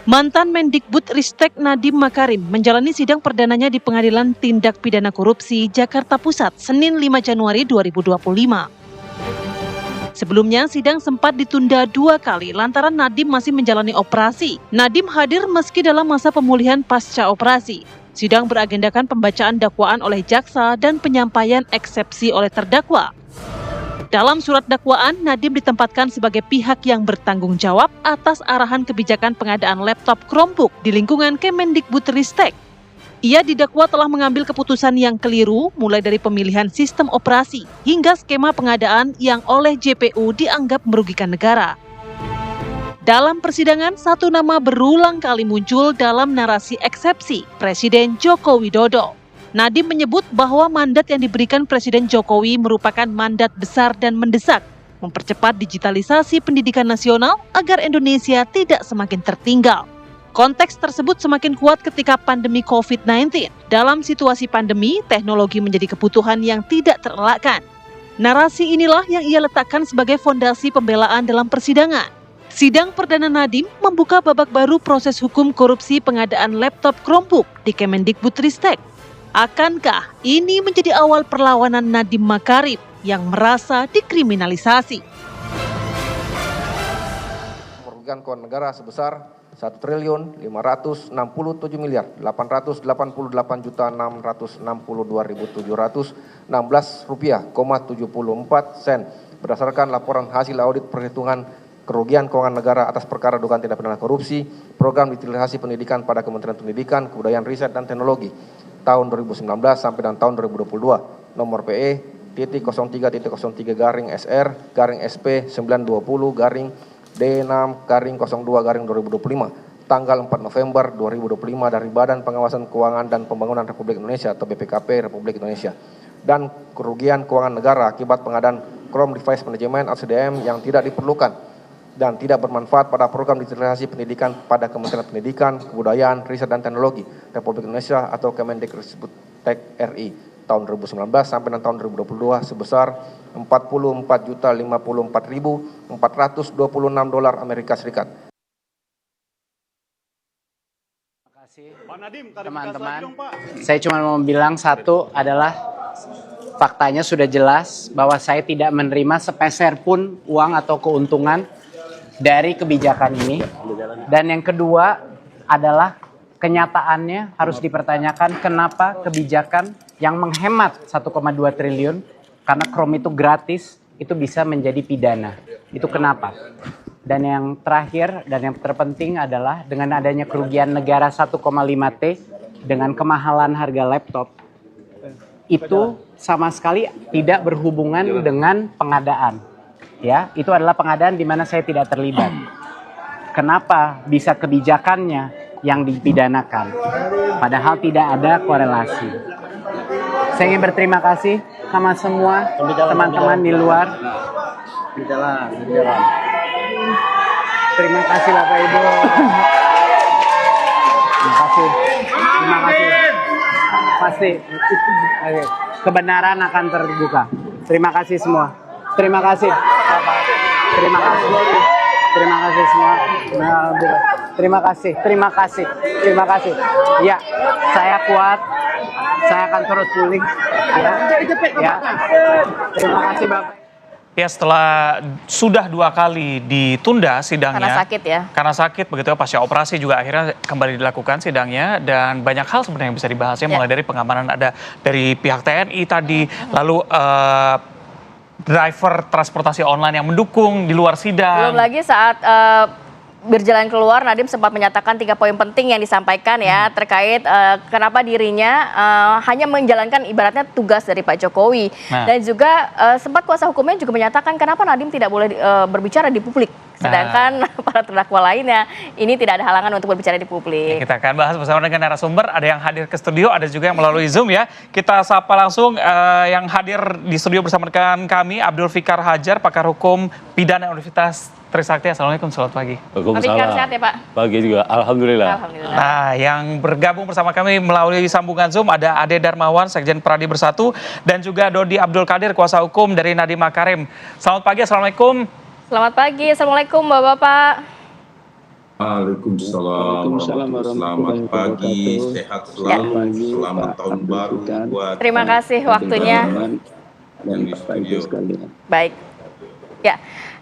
Mantan Mendikbudristek Nadiem Makarim menjalani sidang perdananya di Pengadilan Tindak Pidana Korupsi Jakarta Pusat Senin 5 Januari 2025. Sebelumnya, sidang sempat ditunda 2 kali lantaran Nadiem masih menjalani operasi. Nadiem hadir meski dalam masa pemulihan pasca operasi. Sidang beragendakan pembacaan dakwaan oleh jaksa dan penyampaian eksepsi oleh terdakwa. Dalam surat dakwaan, Nadiem ditempatkan sebagai pihak yang bertanggung jawab atas arahan kebijakan pengadaan laptop Chromebook di lingkungan Kemendikbudristek. Ia didakwa telah mengambil keputusan yang keliru mulai dari pemilihan sistem operasi hingga skema pengadaan yang oleh JPU dianggap merugikan negara. Dalam persidangan, satu nama berulang kali muncul dalam narasi eksepsi Presiden Joko Widodo. Nadiem menyebut bahwa mandat yang diberikan Presiden Jokowi merupakan mandat besar dan mendesak, mempercepat digitalisasi pendidikan nasional agar Indonesia tidak semakin tertinggal. Konteks tersebut semakin kuat ketika pandemi COVID-19. Dalam situasi pandemi, teknologi menjadi kebutuhan yang tidak terelakkan. Narasi inilah yang ia letakkan sebagai fondasi pembelaan dalam persidangan. Sidang perdana Nadiem membuka babak baru proses hukum korupsi pengadaan laptop Chromebook di Kemendikbudristek. Akankah ini menjadi awal perlawanan Nadiem Makarim yang merasa dikriminalisasi? Merugikan keuangan negara sebesar 1.568.862.716 berdasarkan laporan hasil audit perhitungan kerugian keuangan negara atas perkara dugaan tindak pidana korupsi, program digitalisasi pendidikan pada Kementerian Pendidikan, Kebudayaan, Riset, dan Teknologi tahun 2019 sampai dengan tahun 2022, nomor PE .03.03 SP 920 D6-02-2025, tanggal 4 November 2025 dari Badan Pengawasan Keuangan dan Pembangunan Republik Indonesia atau BPKP Republik Indonesia, dan kerugian keuangan negara akibat pengadaan Chrome Device Management (CDM) yang tidak diperlukan dan tidak bermanfaat pada program digitalisasi pendidikan pada Kementerian Pendidikan, Kebudayaan, Riset, dan Teknologi Republik Indonesia atau Kemendikbudristek RI tahun 2019 sampai dengan tahun 2022 sebesar $44.054.426 Amerika Serikat. Terima kasih teman-teman. Saya cuma mau bilang satu adalah faktanya sudah jelas bahwa saya tidak menerima sepeser pun uang atau keuntungan dari kebijakan ini. Dan yang kedua adalah kenyataannya harus dipertanyakan kenapa kebijakan yang menghemat 1,2 triliun karena Chrome itu gratis itu bisa menjadi pidana. Itu kenapa? Dan yang terakhir dan yang terpenting adalah dengan adanya kerugian negara 1,5 T dengan kemahalan harga laptop itu sama sekali tidak berhubungan dengan pengadaan. Ya, itu adalah pengadaan di mana saya tidak terlibat. Kenapa bisa kebijakannya yang dipidanakan? Padahal tidak ada korelasi. Saya ingin berterima kasih sama semua teman-teman di luar. Terima kasih Bapak Ibu. Terima kasih. Pasti kebenaran akan terbuka. Terima kasih semua. Terima kasih Bapak. Terima kasih. Terima kasih semua. Terima kasih. Terima kasih. Terima kasih. Ya, saya kuat. Saya akan terus pulih. Ya. Terima kasih Bapak. Ya, setelah sudah 2 kali ditunda sidangnya. Karena sakit ya. Karena sakit begitu ya, pasca operasi juga akhirnya kembali dilakukan sidangnya. Dan banyak hal sebenarnya yang bisa dibahasnya, mulai dari pengamanan ada dari pihak TNI tadi, lalu driver transportasi online yang mendukung di luar sidang. Belum lagi saat berjalan keluar, Nadiem sempat menyatakan 3 poin penting yang disampaikan ya terkait kenapa dirinya hanya menjalankan ibaratnya tugas dari Pak Jokowi. Dan juga sempat kuasa hukumnya juga menyatakan kenapa Nadiem tidak boleh berbicara di publik. Sedangkan para terdakwa lainnya ini tidak ada halangan untuk berbicara di publik. Kita akan bahas bersama dengan narasumber, ada yang hadir ke studio, ada juga yang melalui Zoom ya. Kita sapa langsung yang hadir di studio bersama dengan kami, Abdul Fikar Hajar, pakar hukum pidana Universitas Trisakti. Assalamualaikum, selamat pagi. Waalaikumsalam. Sehat ya Pak? Pagi juga, Alhamdulillah. Nah, yang bergabung bersama kami melalui sambungan Zoom ada Ade Darmawan, Sekjen Pradi Bersatu, dan juga Dodi Abdul Qadir, kuasa hukum dari Nadiem Makarim. Selamat pagi, Assalamualaikum. Selamat pagi, Assalamualaikum Bapak-Bapak. Waalaikumsalam warahmatullahi Selamat pagi, wabarakatuh. sehat Ya, Selamat selalu, pagi selamat Pak tahun Abdul baru Fikar, buat terima Pak kasih Nadiem waktunya. Makarim, dan yang di Bapak Ibu studio. sekalian. Baik. Ya,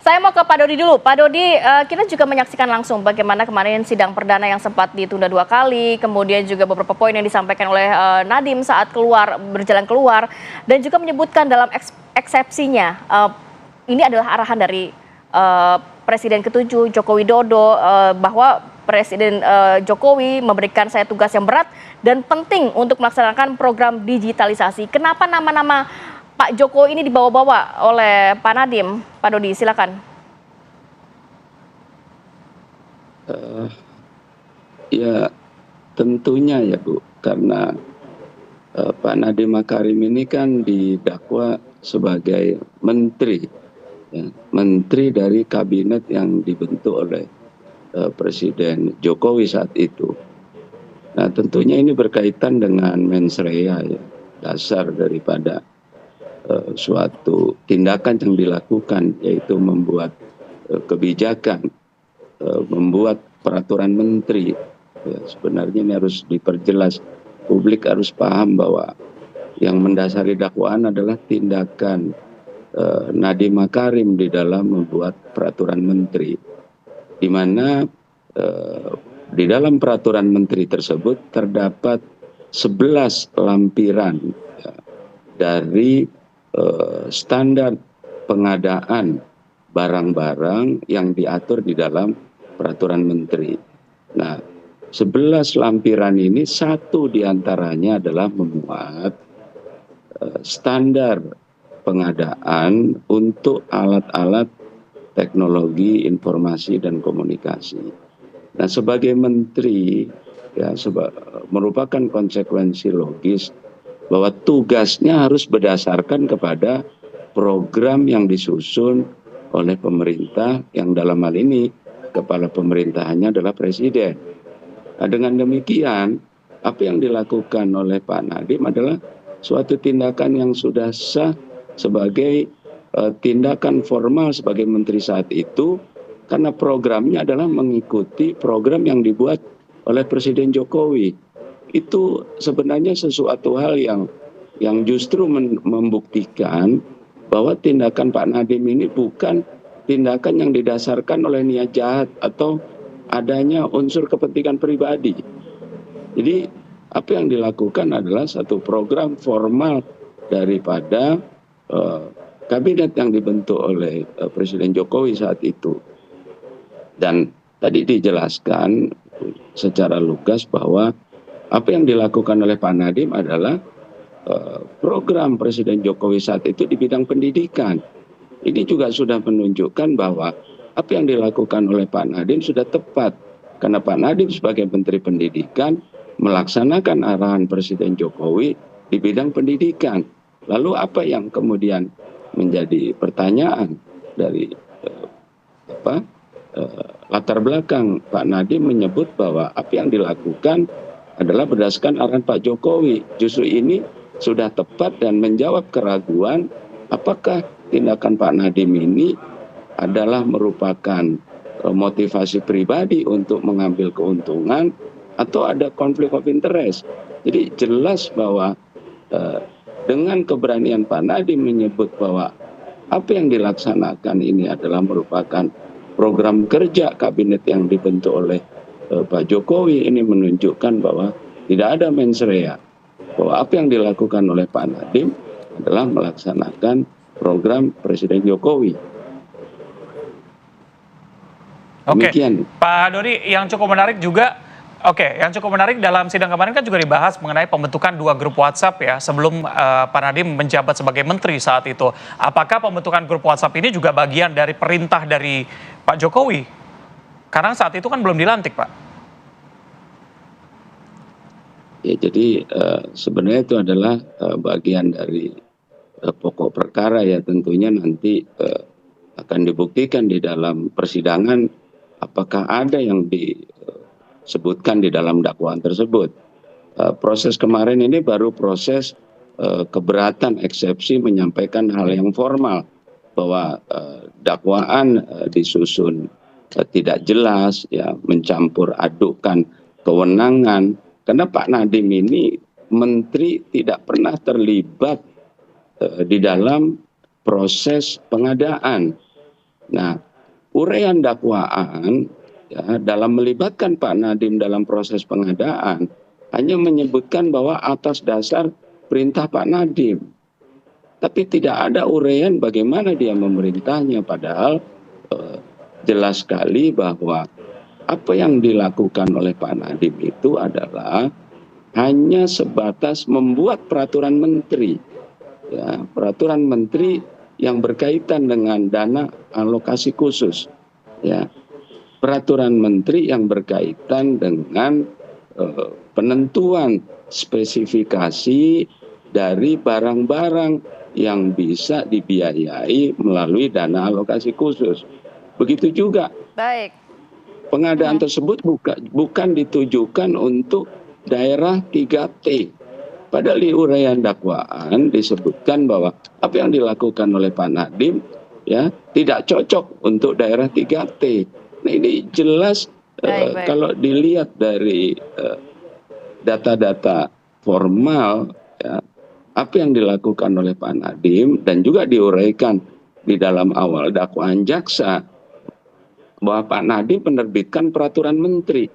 saya mau ke Pak Dodi dulu. Pak Dodi, kita juga menyaksikan langsung bagaimana kemarin sidang perdana yang sempat ditunda 2 kali, kemudian juga beberapa poin yang disampaikan oleh Nadiem saat berjalan keluar, dan juga menyebutkan dalam eksepsinya, ini adalah arahan dari Presiden ke-7 Joko Widodo, bahwa Presiden Jokowi memberikan saya tugas yang berat dan penting untuk melaksanakan program digitalisasi. Kenapa nama-nama Pak Jokowi ini dibawa-bawa oleh Pak Nadiem? Pak Dodi, silakan. Ya tentunya ya Bu, karena Pak Nadiem Makarim ini kan didakwa sebagai menteri, ya, menteri dari kabinet yang dibentuk oleh Presiden Jokowi saat itu. Nah tentunya ini berkaitan dengan mens rea, ya, dasar daripada suatu tindakan yang dilakukan, yaitu membuat kebijakan, membuat peraturan menteri. Ya, sebenarnya ini harus diperjelas, publik harus paham bahwa yang mendasari dakwaan adalah tindakan Nadiem Makarim di dalam membuat peraturan menteri, di mana di dalam peraturan menteri tersebut terdapat 11 lampiran, ya, dari standar pengadaan barang-barang yang diatur di dalam peraturan menteri. Nah, 11 lampiran ini, satu diantaranya adalah memuat standar pengadaan untuk alat-alat teknologi informasi dan komunikasi. Nah, sebagai menteri, ya, merupakan konsekuensi logis bahwa tugasnya harus berdasarkan kepada program yang disusun oleh pemerintah, yang dalam hal ini kepala pemerintahannya adalah presiden. Nah, dengan demikian, apa yang dilakukan oleh Pak Nadiem adalah suatu tindakan yang sudah sah sebagai tindakan formal sebagai menteri saat itu, karena programnya adalah mengikuti program yang dibuat oleh Presiden Jokowi. Itu sebenarnya sesuatu hal yang justru membuktikan bahwa tindakan Pak Nadiem ini bukan tindakan yang didasarkan oleh niat jahat atau adanya unsur kepentingan pribadi. Jadi apa yang dilakukan adalah satu program formal daripada kabinet yang dibentuk oleh Presiden Jokowi saat itu. Dan tadi dijelaskan secara lugas bahwa apa yang dilakukan oleh Pak Nadiem adalah program Presiden Jokowi saat itu di bidang pendidikan. Ini juga sudah menunjukkan bahwa apa yang dilakukan oleh Pak Nadiem sudah tepat. Karena Pak Nadiem sebagai Menteri Pendidikan melaksanakan arahan Presiden Jokowi di bidang pendidikan. Lalu apa yang kemudian menjadi pertanyaan dari latar belakang Pak Nadiem menyebut bahwa apa yang dilakukan adalah berdasarkan arahan Pak Jokowi. Justru ini sudah tepat dan menjawab keraguan apakah tindakan Pak Nadiem ini adalah merupakan motivasi pribadi untuk mengambil keuntungan atau ada konflik of interest. Jadi jelas bahwa dengan keberanian Pak Nadiem menyebut bahwa apa yang dilaksanakan ini adalah merupakan program kerja kabinet yang dibentuk oleh Pak Jokowi, ini menunjukkan bahwa tidak ada mens rea, bahwa apa yang dilakukan oleh Pak Nadiem adalah melaksanakan program Presiden Jokowi. Oke, Pak Dodi, yang cukup menarik juga, yang cukup menarik dalam sidang kemarin kan juga dibahas mengenai pembentukan 2 grup WhatsApp ya sebelum Pak Nadiem menjabat sebagai menteri saat itu. Apakah pembentukan grup WhatsApp ini juga bagian dari perintah dari Pak Jokowi? Karena saat itu kan belum dilantik, Pak. Ya, jadi sebenarnya itu adalah bagian dari pokok perkara, ya, tentunya nanti akan dibuktikan di dalam persidangan apakah ada yang disebutkan di dalam dakwaan tersebut. Proses kemarin ini baru proses keberatan eksepsi menyampaikan hal yang formal bahwa dakwaan disusun tidak jelas, ya, mencampur adukan kewenangan. Karena Pak Nadiem ini menteri tidak pernah terlibat di dalam proses pengadaan. Nah, uraian dakwaan, ya, dalam melibatkan Pak Nadiem dalam proses pengadaan hanya menyebutkan bahwa atas dasar perintah Pak Nadiem. Tapi tidak ada uraian bagaimana dia memerintahnya, padahal jelas sekali bahwa apa yang dilakukan oleh Pak Nadiem itu adalah hanya sebatas membuat peraturan menteri, ya, peraturan menteri yang berkaitan dengan dana alokasi khusus, ya, peraturan menteri yang berkaitan dengan penentuan spesifikasi dari barang-barang yang bisa dibiayai melalui dana alokasi khusus. Begitu juga pengadaan tersebut bukan ditujukan untuk daerah 3T. Padahal di uraian dakwaan disebutkan bahwa apa yang dilakukan oleh Pak Nadiem, ya, tidak cocok untuk daerah 3T. Nah, ini jelas kalau dilihat dari data-data formal, ya, apa yang dilakukan oleh Pak Nadiem dan juga diuraikan di dalam awal dakwaan jaksa bahwa Pak Nadiem menerbitkan peraturan menteri.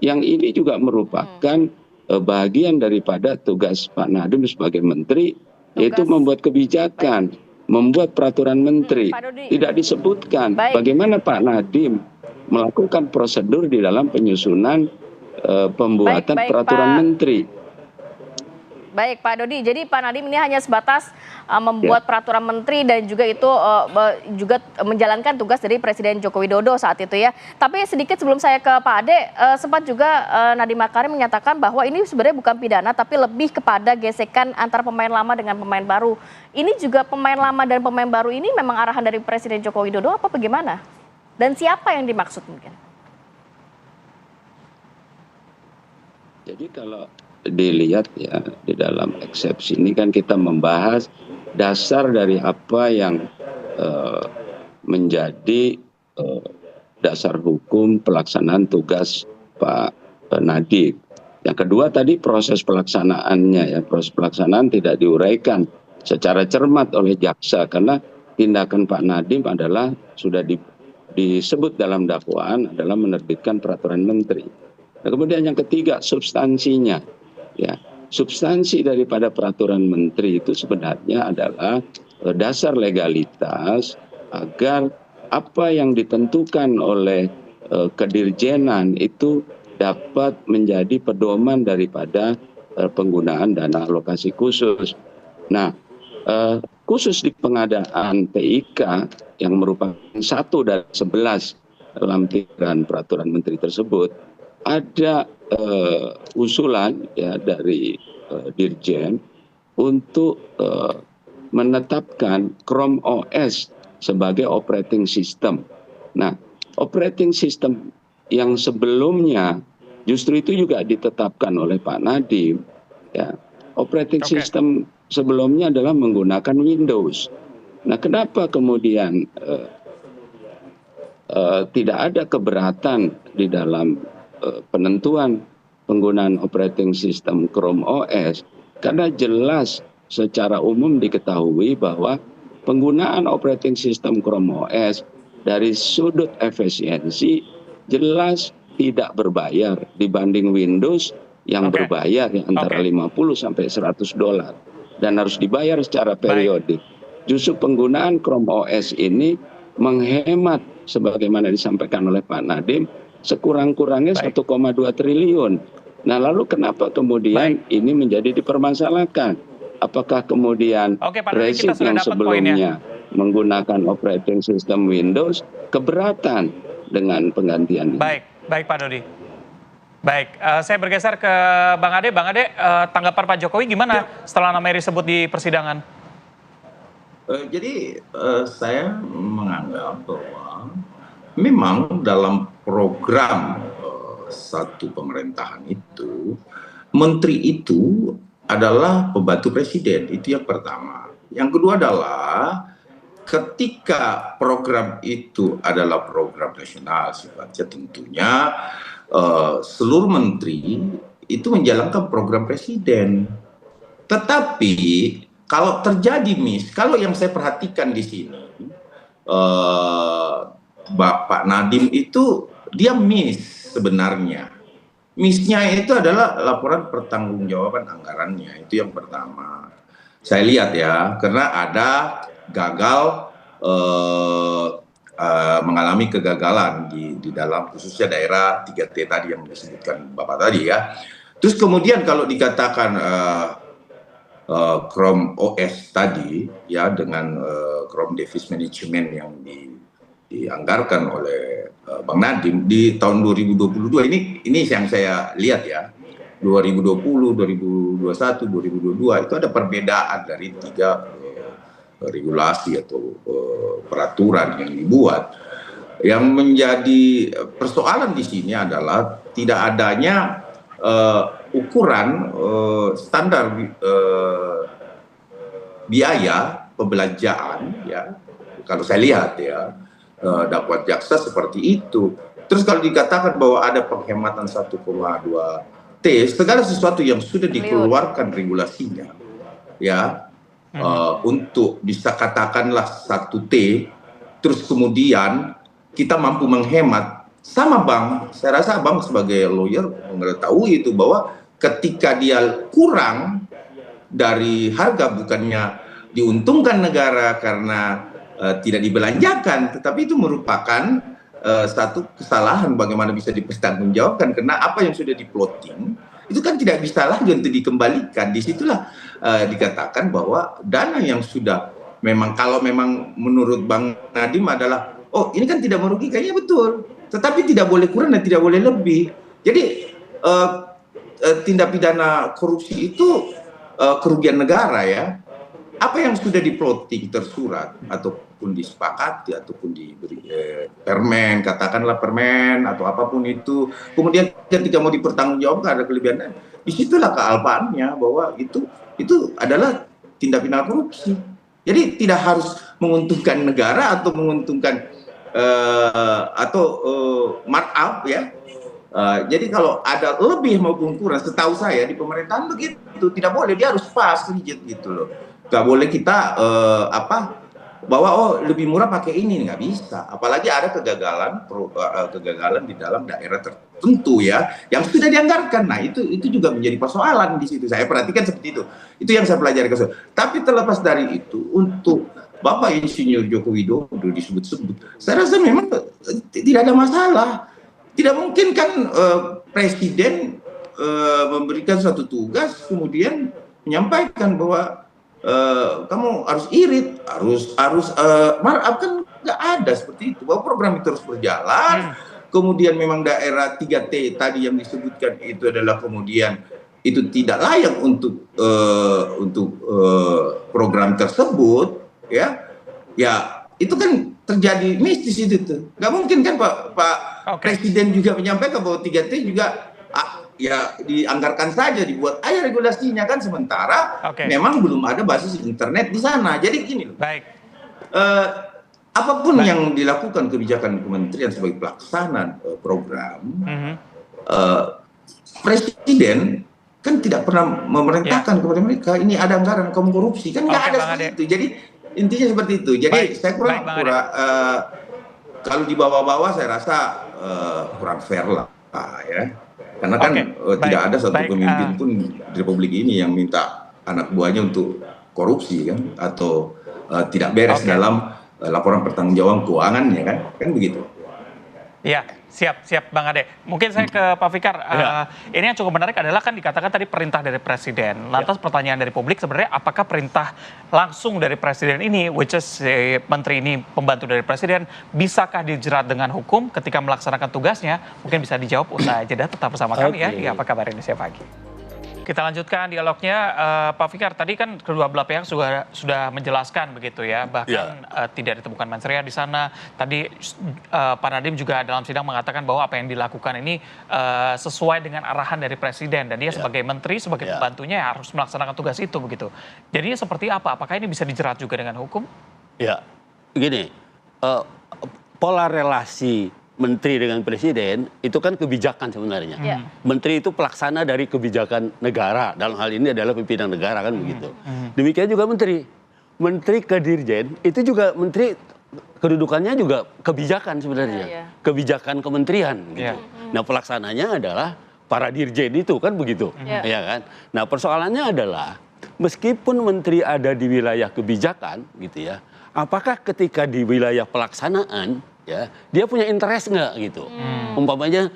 Yang ini juga merupakan bagian daripada tugas Pak Nadiem sebagai menteri, yaitu membuat kebijakan, membuat peraturan menteri. Tidak disebutkan bagaimana Pak Nadiem melakukan prosedur di dalam penyusunan pembuatan peraturan menteri. Baik Pak Dodi, jadi Pak Nadiem ini hanya sebatas membuat peraturan menteri dan juga itu juga menjalankan tugas dari Presiden Joko Widodo saat itu ya. Tapi sedikit sebelum saya ke Pak Ade, sempat juga Nadiem Makarim menyatakan bahwa ini sebenarnya bukan pidana tapi lebih kepada gesekan antara pemain lama dengan pemain baru. Ini juga pemain lama dan pemain baru ini memang arahan dari Presiden Joko Widodo apa bagaimana? Dan siapa yang dimaksud mungkin? Jadi kalau dilihat ya di dalam eksepsi ini kan kita membahas dasar dari apa yang menjadi dasar hukum pelaksanaan tugas Pak Nadiem. Yang kedua tadi proses pelaksanaannya, ya, proses pelaksanaan tidak diuraikan secara cermat oleh jaksa karena tindakan Pak Nadiem adalah sudah disebut dalam dakwaan adalah menerbitkan peraturan menteri. Nah, kemudian yang ketiga substansinya. Ya, substansi daripada peraturan menteri itu sebenarnya adalah dasar legalitas agar apa yang ditentukan oleh kedirjenan itu dapat menjadi pedoman daripada penggunaan dana alokasi khusus. Nah, khusus di pengadaan TIK yang merupakan 1 dari 11 dalam tiga peraturan menteri tersebut, ada usulan ya dari Dirjen untuk menetapkan Chrome OS sebagai operating system. Nah, operating system yang sebelumnya justru itu juga ditetapkan oleh Pak Nadiem. Ya, operating system sebelumnya adalah menggunakan Windows. Nah, kenapa kemudian tidak ada keberatan di dalam penentuan penggunaan operating system Chrome OS? Karena jelas secara umum diketahui bahwa penggunaan operating system Chrome OS dari sudut efisiensi jelas tidak berbayar dibanding Windows yang berbayar ya, antara 50 sampai $100 dan harus dibayar secara periodik. Justru penggunaan Chrome OS ini menghemat sebagaimana disampaikan oleh Pak Nadiem sekurang-kurangnya 1,2 triliun. Nah, lalu kenapa kemudian ini menjadi dipermasalahkan? Apakah kemudian rezim yang sebelumnya menggunakan operating system Windows keberatan dengan penggantian ini? Baik Pak Dodi. Baik, saya bergeser ke Bang Ade. Bang Ade, tanggapan Pak Jokowi gimana setelah namanya disebut di persidangan? Jadi saya menganggap bahwa memang dalam program satu pemerintahan itu, menteri itu adalah pembantu presiden, itu yang pertama. Yang kedua adalah ketika program itu adalah program nasional sifatnya, tentunya seluruh menteri itu menjalankan program presiden. Tetapi kalau terjadi kalau yang saya perhatikan di sini, Bapak Nadiem itu dia sebenarnya. Miss-nya itu adalah laporan pertanggungjawaban anggarannya, itu yang pertama. Saya lihat ya, karena ada gagal mengalami kegagalan di dalam khususnya daerah 3T tadi yang disebutkan Bapak tadi ya. Terus kemudian kalau dikatakan Chrome OS tadi ya dengan Chrome Device Management yang dianggarkan oleh Bang Nadiem di tahun 2022 ini yang saya lihat ya, 2020, 2021, 2022 itu ada perbedaan dari 3 regulasi atau peraturan yang dibuat. Yang menjadi persoalan di sini adalah tidak adanya ukuran standar biaya pembelanjaan ya, kalau saya lihat ya dakwaan jaksa seperti itu. Terus kalau dikatakan bahwa ada penghematan 1,2 T, segala sesuatu yang sudah dikeluarkan regulasinya ya untuk bisa katakanlah 1 T, terus kemudian kita mampu menghemat. Sama Bang, saya rasa Bang sebagai lawyer mengetahui itu bahwa ketika dia kurang dari harga, bukannya diuntungkan negara karena tidak dibelanjakan, tetapi itu merupakan satu kesalahan bagaimana bisa dipertanggungjawabkan, karena apa yang sudah di-plotting itu kan tidak bisa lagi untuk dikembalikan. Disitulah dikatakan bahwa dana yang sudah memang, kalau memang menurut Bang Nadiem adalah, oh ini kan tidak merugikan, ya betul, tetapi tidak boleh kurang dan tidak boleh lebih. Jadi tindak pidana korupsi itu kerugian negara ya. Apa yang sudah di-plotting tersurat ataupun disepakati ataupun diberi permen, katakanlah permen atau apapun itu, kemudian ketika mau dipertanggungjawabkan ada kelebihan, disitulah kealpaannya bahwa itu adalah tindak pidana korupsi. Jadi tidak harus menguntungkan negara atau menguntungkan markup ya. Jadi kalau ada lebih maupun kurang, setahu saya di pemerintahan begitu, tidak boleh, dia harus pas rigid gitu loh. Gak boleh kita bahwa oh lebih murah pakai ini, nggak bisa. Apalagi ada kegagalan di dalam daerah tertentu ya yang sudah dianggarkan. Nah itu juga menjadi persoalan di situ. Saya perhatikan seperti itu. Itu yang saya pelajari. Tapi terlepas dari itu, untuk Bapak Insinyur Joko Widodo disebut-sebut, saya rasa memang tidak ada masalah. Tidak mungkin kan presiden memberikan suatu tugas kemudian menyampaikan bahwa kamu harus irit, harus markup, kan nggak ada seperti itu. Bahwa program itu terus berjalan, kemudian memang daerah 3T tadi yang disebutkan itu adalah kemudian itu tidak layak untuk program tersebut, ya itu kan terjadi mistis itu tuh. Nggak mungkin kan Pak Presiden juga menyampaikan bahwa 3T juga ya dianggarkan saja, dibuat aja regulasinya kan, sementara memang belum ada basis internet di sana. Jadi gini loh, apapun yang dilakukan kebijakan kementerian sebagai pelaksana program, presiden kan tidak pernah memerintahkan kepada mereka ini ada anggaran kamu korupsi, kan nggak ada seperti itu. Jadi intinya seperti itu. Jadi saya kurang kalau dibawa-bawa saya rasa kurang fair lah ya. Karena kan tidak ada satu pemimpin pun di Republik ini yang minta anak buahnya untuk korupsi kan, atau tidak beres dalam laporan pertanggungjawaban keuangannya kan begitu. Iya, siap Bang Ade. Mungkin saya ke Pak Fikar. Ini yang cukup menarik adalah kan dikatakan tadi perintah dari Presiden. Lantas pertanyaan dari publik sebenarnya apakah perintah langsung dari Presiden ini, which is si Menteri ini pembantu dari Presiden, bisakah dijerat dengan hukum ketika melaksanakan tugasnya? Mungkin bisa dijawab usai jeda. Tetap bersama kami ya di Apa Kabar Indonesia Pagi. Kita lanjutkan dialognya, Pak Fikar. Tadi kan kedua belah pihak sudah menjelaskan begitu ya, bahkan tidak ditemukan mensrea di sana. Tadi Pak Nadiem juga dalam sidang mengatakan bahwa apa yang dilakukan ini sesuai dengan arahan dari Presiden, dan dia sebagai Menteri, sebagai pembantunya harus melaksanakan tugas itu begitu. Jadinya seperti apa? Apakah ini bisa dijerat juga dengan hukum? Ya, gini, pola relasi menteri dengan presiden itu kan kebijakan sebenarnya. Menteri itu pelaksana dari kebijakan negara. Dalam hal ini adalah pimpinan negara kan begitu. Demikian juga menteri. Menteri ke dirjen itu juga menteri kedudukannya juga kebijakan sebenarnya. Kebijakan kementerian gitu. Nah, pelaksananya adalah para dirjen itu kan begitu. Ya kan? Nah, persoalannya adalah meskipun menteri ada di wilayah kebijakan gitu ya. Apakah ketika di wilayah pelaksanaan ya, dia punya interest nggak gitu? Umpamanya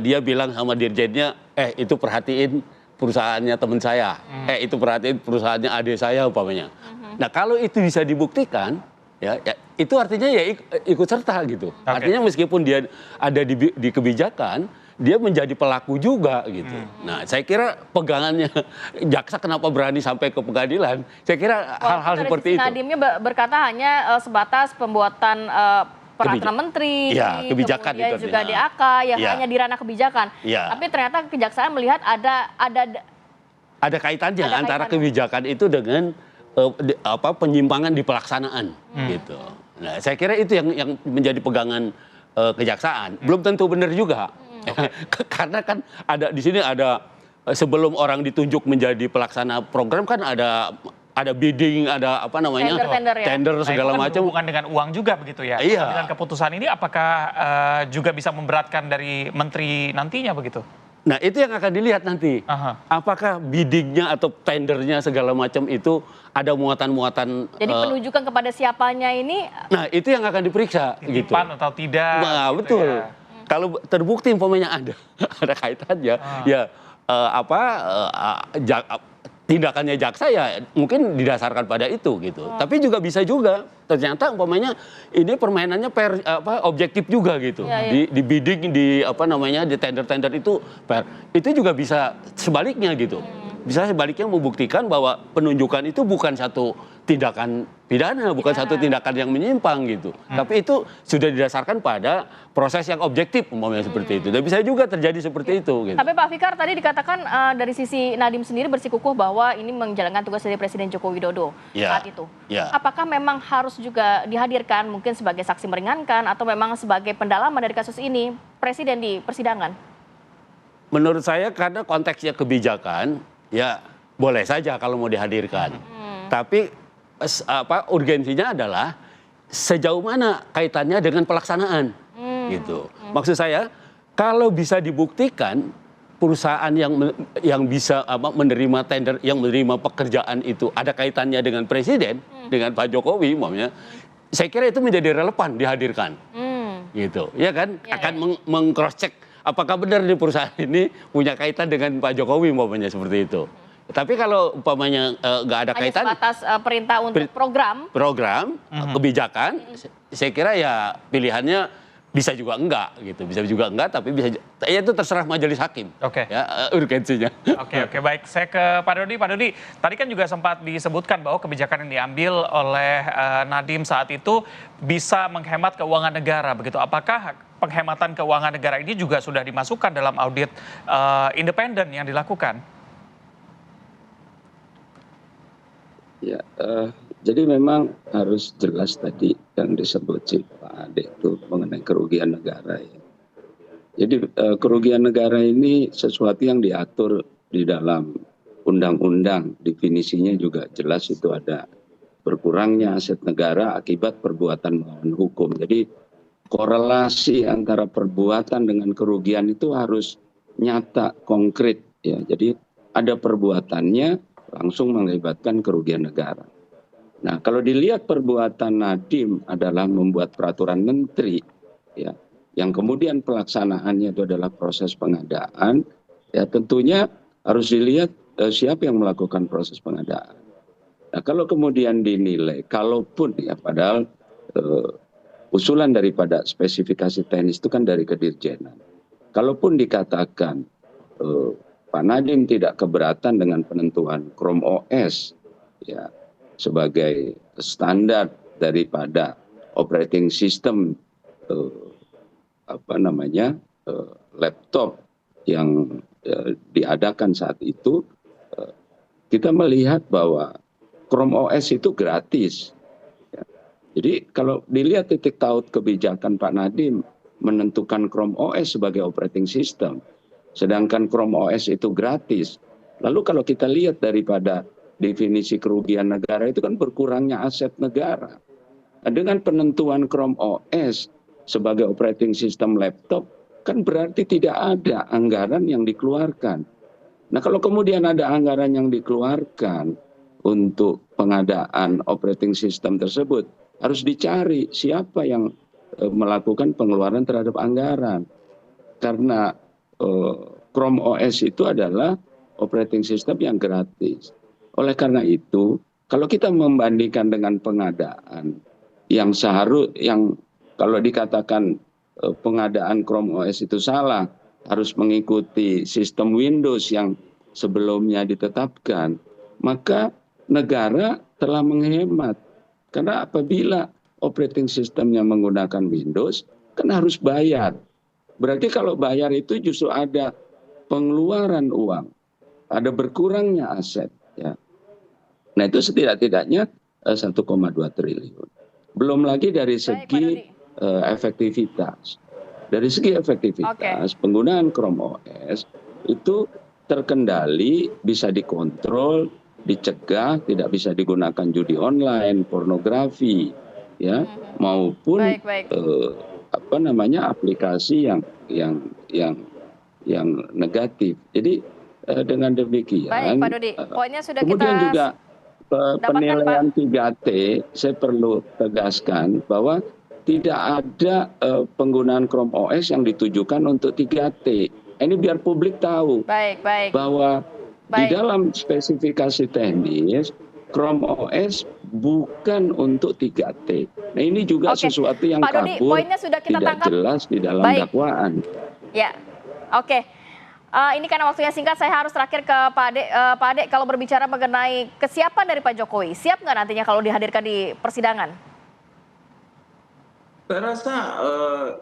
dia bilang sama dirjennya, itu perhatiin perusahaannya teman saya, itu perhatiin perusahaannya adik saya umpamanya. Nah kalau itu bisa dibuktikan, ya itu artinya ya ikut serta gitu. Artinya meskipun dia ada di kebijakan, dia menjadi pelaku juga gitu. Nah, saya kira pegangannya jaksa kenapa berani sampai ke pengadilan? Saya kira hal-hal seperti itu. Nadimnya berkata hanya sebatas pembuatan peraturan menteri, kebijakan kemudian itu juga DAK yang hanya di ranah kebijakan. Tapi ternyata kejaksaan melihat ada kaitannya antara kebijakan itu dengan penyimpangan di pelaksanaan gitu. Nah, saya kira itu yang menjadi pegangan kejaksaan. Belum tentu benar juga. Karena kan ada di sini ada sebelum orang ditunjuk menjadi pelaksana program kan ada bidding, ada apa namanya tender segala macam. Hubungan dengan uang juga begitu ya. Dengan keputusan ini apakah juga bisa memberatkan dari menteri nantinya begitu? Nah itu yang akan dilihat nanti. Apakah biddingnya atau tendernya segala macam itu ada muatan-muatan. Jadi penunjukan kepada siapanya ini. Nah itu yang akan diperiksa. Titipan atau tidak. Nah, gitu betul. Ya. Kalau terbukti umpamanya ada kaitannya, tindakannya jaksa ya mungkin didasarkan pada itu gitu. Tapi juga bisa juga ternyata umpamanya ini permainannya objektif juga gitu. Di bidding di di tender-tender itu itu juga bisa sebaliknya gitu. Bisa sebaliknya membuktikan bahwa penunjukan itu bukan satu tindakan pidana, bukan satu tindakan yang menyimpang gitu. Tapi itu sudah didasarkan pada proses yang objektif umpamanya seperti itu. Dan bisa juga terjadi seperti itu gitu. Tapi Pak Fikar tadi dikatakan dari sisi Nadiem sendiri bersikukuh bahwa ini menjalankan tugas dari Presiden Joko Widodo saat itu. Apakah memang harus juga dihadirkan mungkin sebagai saksi meringankan atau memang sebagai pendalaman dari kasus ini Presiden di persidangan? Menurut saya karena konteksnya kebijakan, ya boleh saja kalau mau dihadirkan. Tapi urgensinya adalah sejauh mana kaitannya dengan pelaksanaan gitu. Maksud saya kalau bisa dibuktikan perusahaan yang bisa menerima tender, yang menerima pekerjaan itu ada kaitannya dengan presiden, dengan Pak Jokowi umpamanya, saya kira itu menjadi relevan dihadirkan. Gitu. Ya kan? Akan meng-cross check apakah benar di perusahaan ini punya kaitan dengan Pak Jokowi umpamanya seperti itu. Tapi kalau umpamanya nggak ada kaitan, sebatas perintah untuk program, kebijakan, saya kira ya pilihannya bisa juga enggak gitu, bisa juga enggak, tapi bisa ya itu terserah majelis hakim. Ya urgensinya. Oke, baik. Saya ke Pak Dodi. Pak Dodi, tadi kan juga sempat disebutkan bahwa kebijakan yang diambil oleh Nadiem saat itu bisa menghemat keuangan negara begitu. Apakah penghematan keuangan negara ini juga sudah dimasukkan dalam audit independen yang dilakukan? Ya, jadi memang harus jelas tadi yang disebut si Pak Ade itu mengenai kerugian negara ya. Jadi kerugian negara ini sesuatu yang diatur di dalam undang-undang, definisinya juga jelas itu ada berkurangnya aset negara akibat perbuatan melawan hukum. Jadi korelasi antara perbuatan dengan kerugian itu harus nyata, konkret ya. Jadi ada perbuatannya langsung mengakibatkan kerugian negara. Nah, kalau dilihat perbuatan Nadiem adalah membuat peraturan menteri, ya, yang kemudian pelaksanaannya itu adalah proses pengadaan, ya tentunya harus dilihat siapa yang melakukan proses pengadaan. Nah, kalau kemudian dinilai, kalaupun ya padahal usulan daripada spesifikasi teknis itu kan dari kedirjenan. Kalaupun dikatakan Pak Nadiem tidak keberatan dengan penentuan Chrome OS ya sebagai standar daripada operating system laptop yang diadakan saat itu, kita melihat bahwa Chrome OS itu gratis. Ya. Jadi kalau dilihat titik taut kebijakan Pak Nadiem menentukan Chrome OS sebagai operating system, sedangkan Chrome OS itu gratis. Lalu kalau kita lihat daripada definisi kerugian negara itu kan berkurangnya aset negara. Dengan penentuan Chrome OS sebagai operating system laptop, kan berarti tidak ada anggaran yang dikeluarkan. Nah, kalau kemudian ada anggaran yang dikeluarkan untuk pengadaan operating system tersebut, harus dicari siapa yang melakukan pengeluaran terhadap anggaran. Karena Chrome OS itu adalah operating system yang gratis. Oleh karena itu, kalau kita membandingkan dengan pengadaan yang kalau dikatakan pengadaan Chrome OS itu salah, harus mengikuti sistem Windows yang sebelumnya ditetapkan, maka negara telah menghemat. Karena apabila operating systemnya menggunakan Windows, kan harus bayar. Berarti kalau bayar itu justru ada pengeluaran uang, ada berkurangnya aset. Ya. Nah itu setidak-tidaknya 1,2 triliun. Belum lagi dari segi efektivitas. Dari segi efektivitas, penggunaan Chrome OS itu terkendali, bisa dikontrol, dicegah, tidak bisa digunakan judi online, pornografi, ya, maupun aplikasi yang negatif. Jadi dengan demikian, Pak Dodi, poinnya sudah kemudian kita juga penilaian 3T, saya perlu tegaskan bahwa tidak ada penggunaan Chrome OS yang ditujukan untuk 3T. Ini biar publik tahu bahwa di dalam spesifikasi teknis Chrome OS bukan untuk 3T. Nah ini juga sesuatu yang Pak Dodi, kabur, sudah kita tidak tangkap. jelas di dalam dakwaan. Ya, oke. Ini karena waktunya singkat, saya harus terakhir ke Pak Ade. Pak Ade, kalau berbicara mengenai kesiapan dari Pak Jokowi, siap nggak nantinya kalau dihadirkan di persidangan? Saya rasa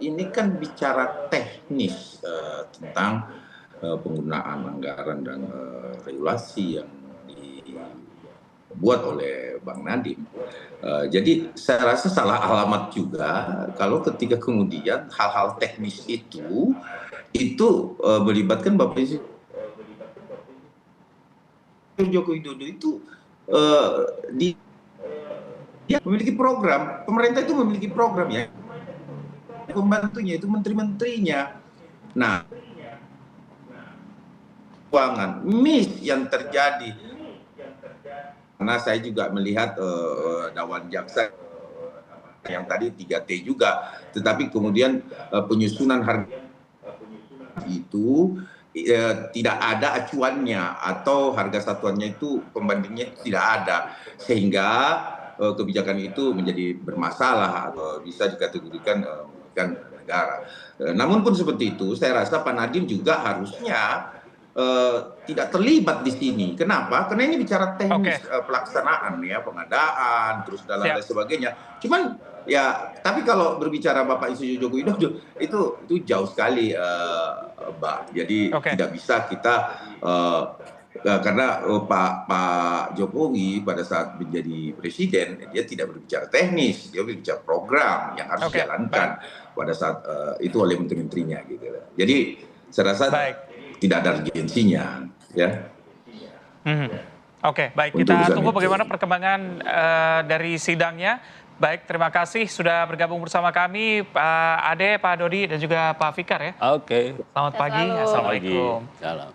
ini kan bicara teknis tentang penggunaan anggaran dan regulasi yang dibuat oleh Bang Nadiem. Jadi saya rasa salah alamat juga kalau ketika kemudian hal-hal teknis itu melibatkan Bapak Joko Widodo itu dia memiliki program, pemerintah itu memiliki program ya, pembantunya itu menteri-menterinya. Nah, keuangan miss yang terjadi, karena saya juga melihat Dewan Jaksa yang tadi 3T juga, tetapi kemudian penyusunan harga itu tidak ada acuannya atau harga satuannya itu pembandingnya tidak ada, sehingga kebijakan itu menjadi bermasalah atau bisa dikategorikan merugikan negara. Namun pun seperti itu, saya rasa Pak Nadiem juga harusnya tidak terlibat di sini. Kenapa? Karena ini bicara teknis pelaksanaan ya, pengadaan, terus dan lain sebagainya. Cuman ya, tapi kalau berbicara Bapak Insinyur Joko Widodo itu jauh sekali, Mbak. Jadi tidak bisa kita karena Pak Jokowi pada saat menjadi presiden dia tidak berbicara teknis, dia berbicara program yang harus dijalankan pada saat itu oleh menteri-menterinya gitu. Jadi saya rasa tidak ada urgensinya, ya. Oke, baik, kita tunggu bagaimana perkembangan dari sidangnya. Baik, terima kasih sudah bergabung bersama kami Pak Ade, Pak Dodi, dan juga Pak Fikar ya. Oke. Selamat pagi, assalamualaikum. Salam.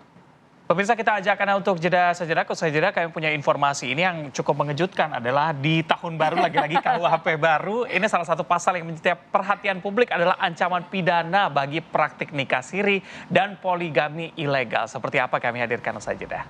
Pemirsa, kita ajak Anda untuk jeda sejenak. Usai jeda kami punya informasi ini yang cukup mengejutkan, adalah di tahun baru lagi-lagi KUHP baru. Ini salah satu pasal yang menjadi perhatian publik adalah ancaman pidana bagi praktik nikah siri dan poligami ilegal. Seperti apa kami hadirkan usai jeda.